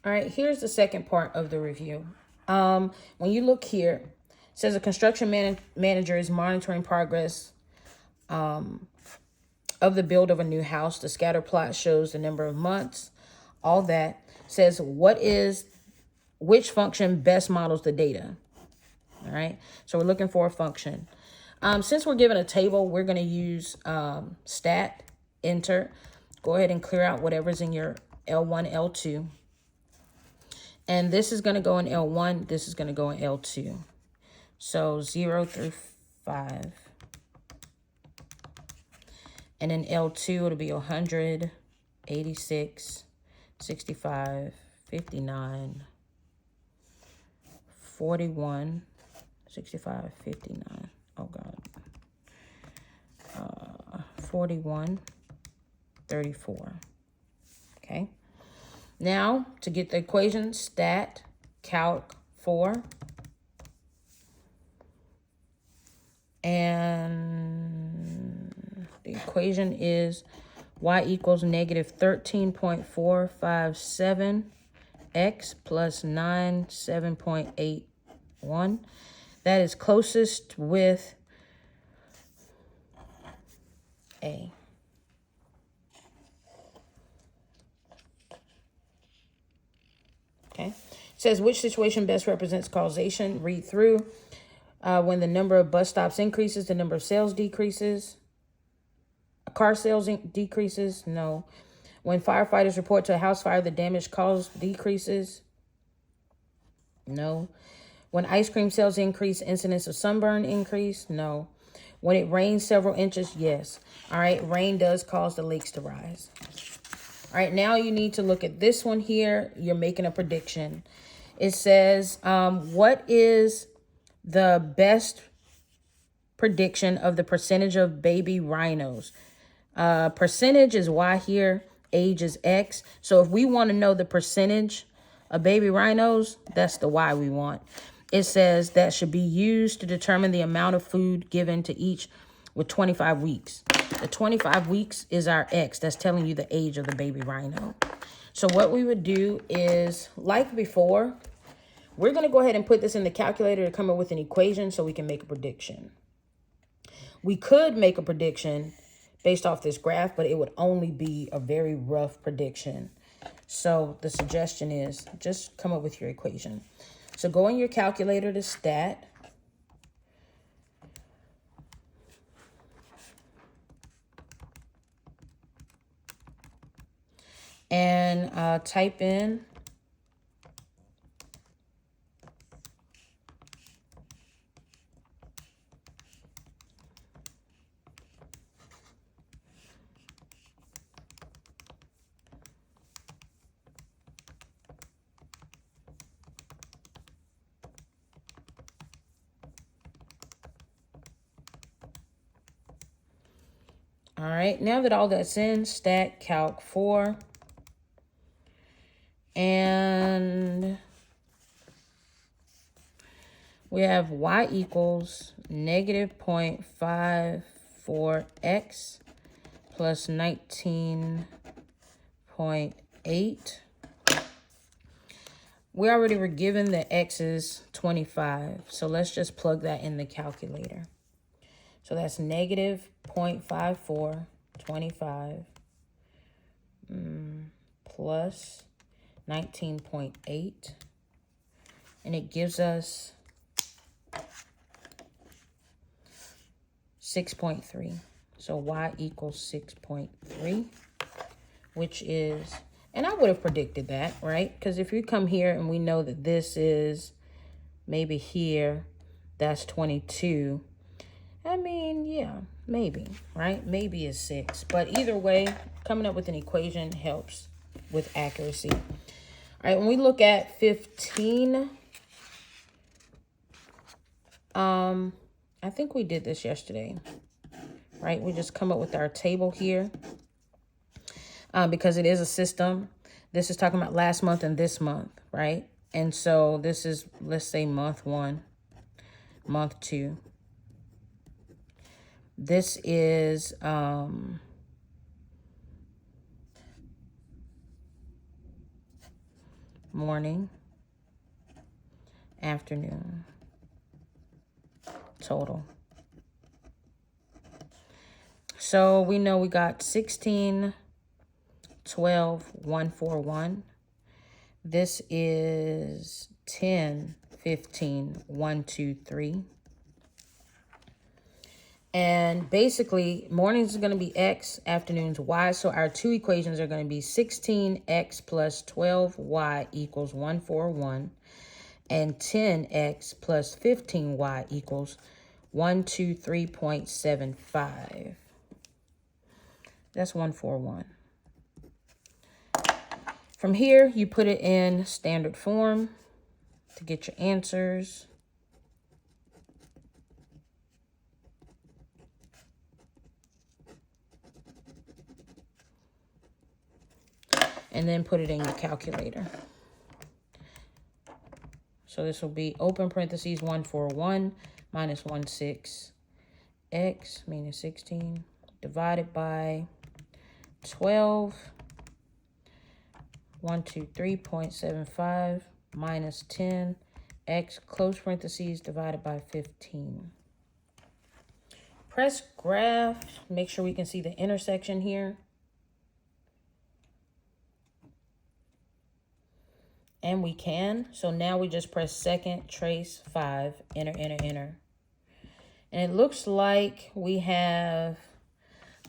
All right, here's the second part of the review. When you look here, it says a construction manager is monitoring progress of the build of a new house. The scatter plot shows the number of months, all that. Says which function best models the data. All right, so we're looking for a function. Since we're given a table, we're going to use stat, enter. Go ahead and clear out whatever's in your L1, L2. And this is going to go in L1. This is going to go in L2. So 0 through 5. And in L2, it'll be 100, 86, 65, 59, 41, 65, 59. Oh, God. 41, 34. Okay. Now, to get the equation, stat, calc 4. And the equation is y equals negative 13.457 x plus 7.81. That is closest with A. Okay. It says which situation best represents causation. Read through. When the number of bus stops increases, the number of sales decreases. Car sales decreases. No. When firefighters report to a house fire, the damage caused decreases. No. When ice cream sales increase, incidence of sunburn increase. No. When it rains several inches, yes. All right, rain does cause the lakes to rise. All right, now you need to look at this one here. You're making a prediction. It says, what is the best prediction of the percentage of baby rhinos? Percentage is Y here, age is X. So if we want to know the percentage of baby rhinos, that's the Y we want. It says that should be used to determine the amount of food given to each with 25 weeks. The 25 weeks is our X. That's telling you the age of the baby rhino. So what we would do is, like before, we're going to go ahead and put this in the calculator to come up with an equation so we can make a prediction. We could make a prediction based off this graph, but it would only be a very rough prediction. So the suggestion is just come up with your equation. So go in your calculator to stat. And type in all right, now that all that's in, stat calc 4. And we have y equals negative 0.54x plus 19.8. We already were given the x is 25. So let's just plug that in the calculator. So that's negative 0.54, 25, plus 19.8. And it gives us 6.3. So y equals 6.3, which is, and I would have predicted that, right? Because if you come here and we know that this is maybe here, that's 22. I mean, yeah, maybe, right? Maybe is 6. But either way, coming up with an equation helps with accuracy. All right, when we look at 15, I think we did this yesterday, right? We just come up with our table here because it is a system. This is talking about last month and this month, right? And so this is, let's say, month 1, month 2. This is morning, afternoon, total. So we know we got 16, 12, 141. This is 10, 15, 1, 2, 3. And basically, mornings is going to be X, afternoons Y. So our two equations are going to be 16X plus 12Y equals 141. And 10X plus 15Y equals 123.75. That's 141. From here, you put it in standard form to get your answers. And then put it in your calculator. So this will be open parentheses 141 minus 16x, meaning 16, divided by 12, 123.75 minus 10x, close parentheses, divided by 15. Press graph, make sure we can see the intersection here. And we can. So now we just press second, trace 5, enter, enter, enter. And it looks like we have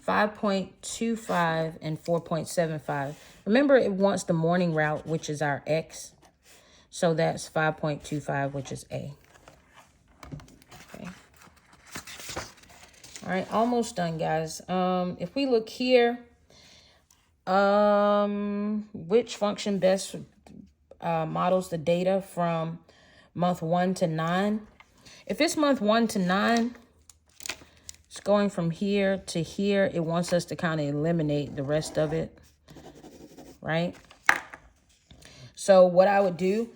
5.25 and 4.75. Remember, it wants the morning route, which is our X. So that's 5.25, which is A. Okay. All right, almost done, guys. If we look here, which function best models the data from month 1 to 9. If it's month 1 to 9, it's going from here to here. It wants us to kind of eliminate the rest of it, right? So what I would do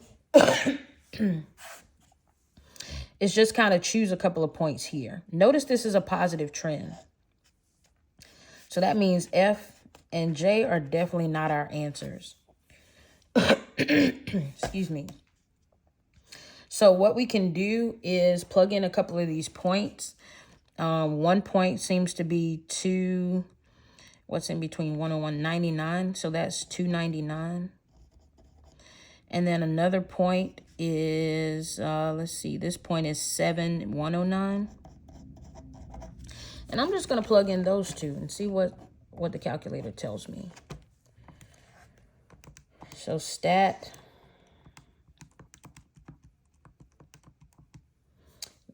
is just kind of choose a couple of points here. Notice this is a positive trend. So that means F and J are definitely not our answers. Excuse me. So what we can do is plug in a couple of these points. 1 point seems to be 2. What's in between 101? 99. So that's 299. And then another point is, let's see, this point is 7, 109. And I'm just going to plug in those two and see what the calculator tells me. So stat,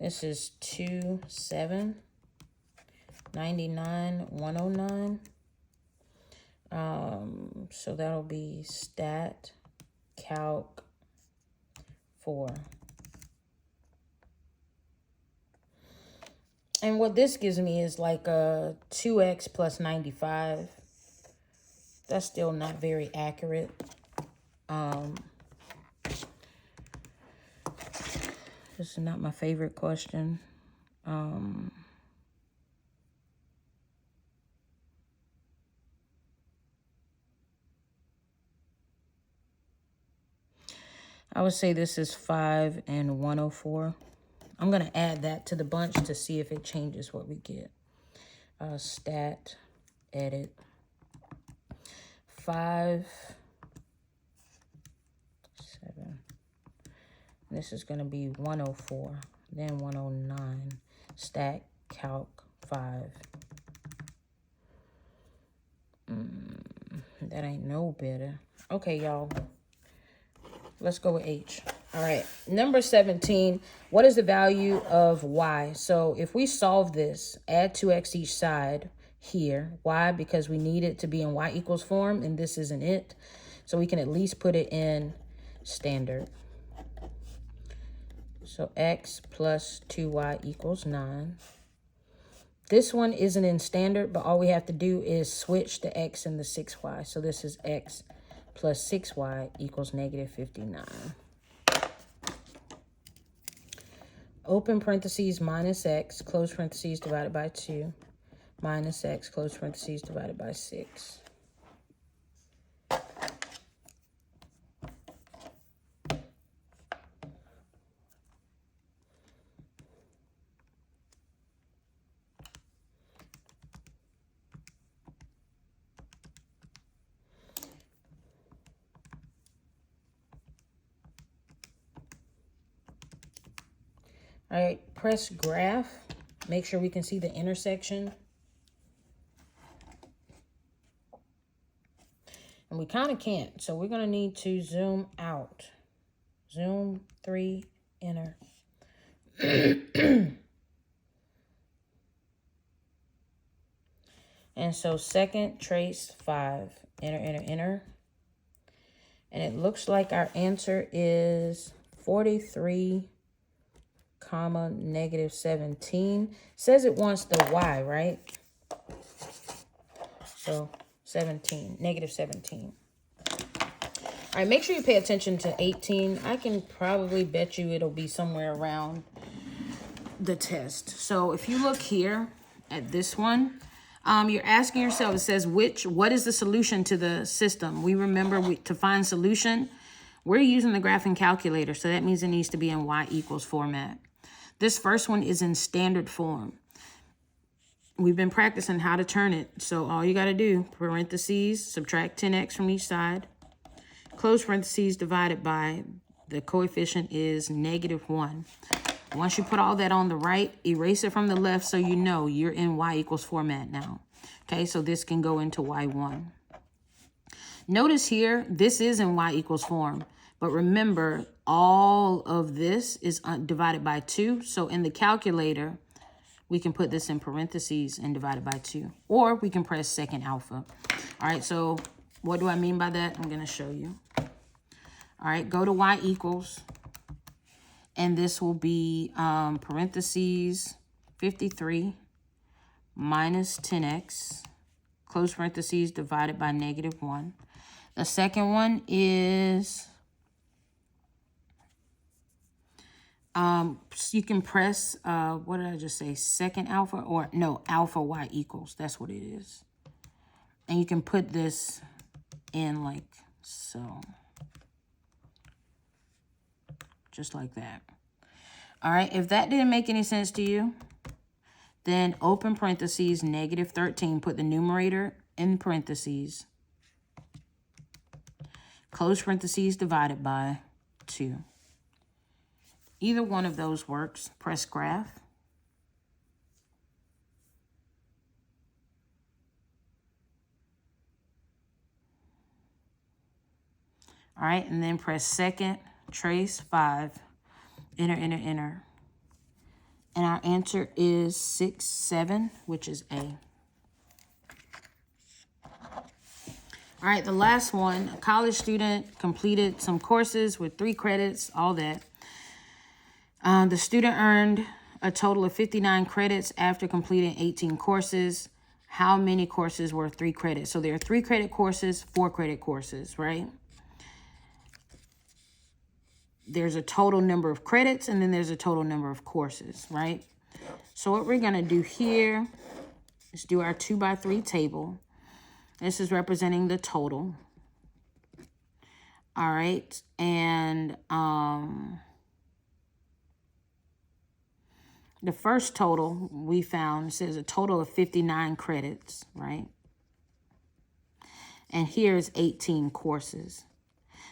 this is 2, 7, 99, 109. So that'll be stat calc 4. And what this gives me is like a 2x plus 95. That's still not very accurate. This is not my favorite question. I would say this is 5 and 104. I'm going to add that to the bunch to see if it changes what we get. Stat, edit, 5, 7. This is going to be 104, then 109. Stat, calc, 5. That ain't no better. Okay, y'all. Let's go with H. All right, number 17, what is the value of y? So if we solve this, add 2x each side here. Why? Because we need it to be in y equals form, and this isn't it. So we can at least put it in standard. So x plus 2y equals 9. This one isn't in standard, but all we have to do is switch the x and the 6y. So this is x plus 6y equals negative 59. Open parentheses minus x, close parentheses divided by 2, minus x, close parentheses divided by 6. All right, press graph. Make sure we can see the intersection. And we kind of can't, so we're going to need to zoom out. Zoom 3, enter. And so second, trace 5, enter, enter, enter. And it looks like our answer is 43, comma, negative 17. Says it wants the y, right? So 17, negative 17. All right, make sure you pay attention to 18. I can probably bet you it'll be somewhere around the test. So if you look here at this one, you're asking yourself, it says, what is the solution to the system? We remember to find solution, we're using the graphing calculator. So that means it needs to be in y equals format. This first one is in standard form. We've been practicing how to turn it. So all you got to do, parentheses, subtract 10x from each side, close parentheses, divided by, the coefficient is -1. Once you put all that on the right, erase it from the left so you know you're in y equals format now. Okay, so this can go into y1. Notice here, this is in y equals form. But remember, all of this is divided by 2. So in the calculator, we can put this in parentheses and divide it by 2. Or we can press second alpha. All right, so what do I mean by that? I'm going to show you. All right, go to y equals. And this will be parentheses 53 minus 10x, close parentheses, divided by -1. The second one is, you can press, what did I just say? Second alpha, or no, alpha y equals. That's what it is. And you can put this in like so. Just like that. All right, if that didn't make any sense to you, then open parentheses, -13, put the numerator in parentheses, close parentheses, divided by 2. Either one of those works. Press graph. All right, and then press second, trace 5, enter, enter, enter. And our answer is 6, 7, which is A. All right, the last one, a college student completed some courses with 3 credits, all that. The student earned a total of 59 credits after completing 18 courses. How many courses were 3 credits? So there are 3 credit courses, 4 credit courses, right? There's a total number of credits, and then there's a total number of courses, right? So what we're going to do here is do our 2x3 table. This is representing the total. All right. And the first total we found says a total of 59 credits, right? And here's 18 courses.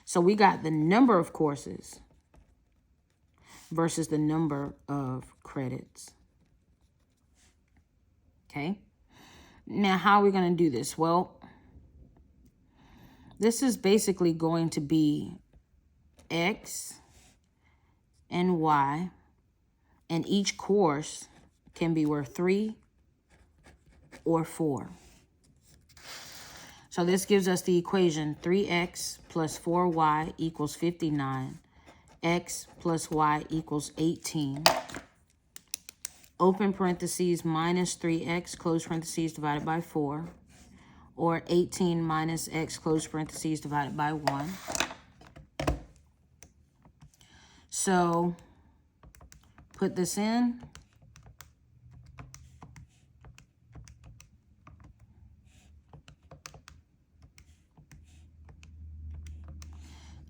So we got the number of courses versus the number of credits. Okay. Now, how are we going to do this? Well, this is basically going to be X and Y, and each course can be worth 3 or 4. So this gives us the equation 3x plus 4y equals 59. X plus y equals 18. Open parentheses minus 3x, close parentheses, divided by 4. Or 18 minus x, close parentheses, divided by 1. So put this in.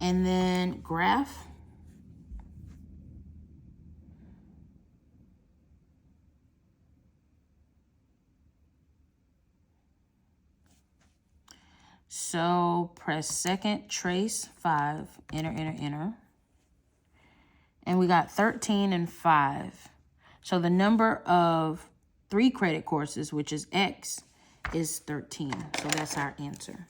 And then graph. So press second, trace 5, enter, enter, enter. And we got 13 and 5. So the number of 3 credit courses, which is X, is 13. So that's our answer.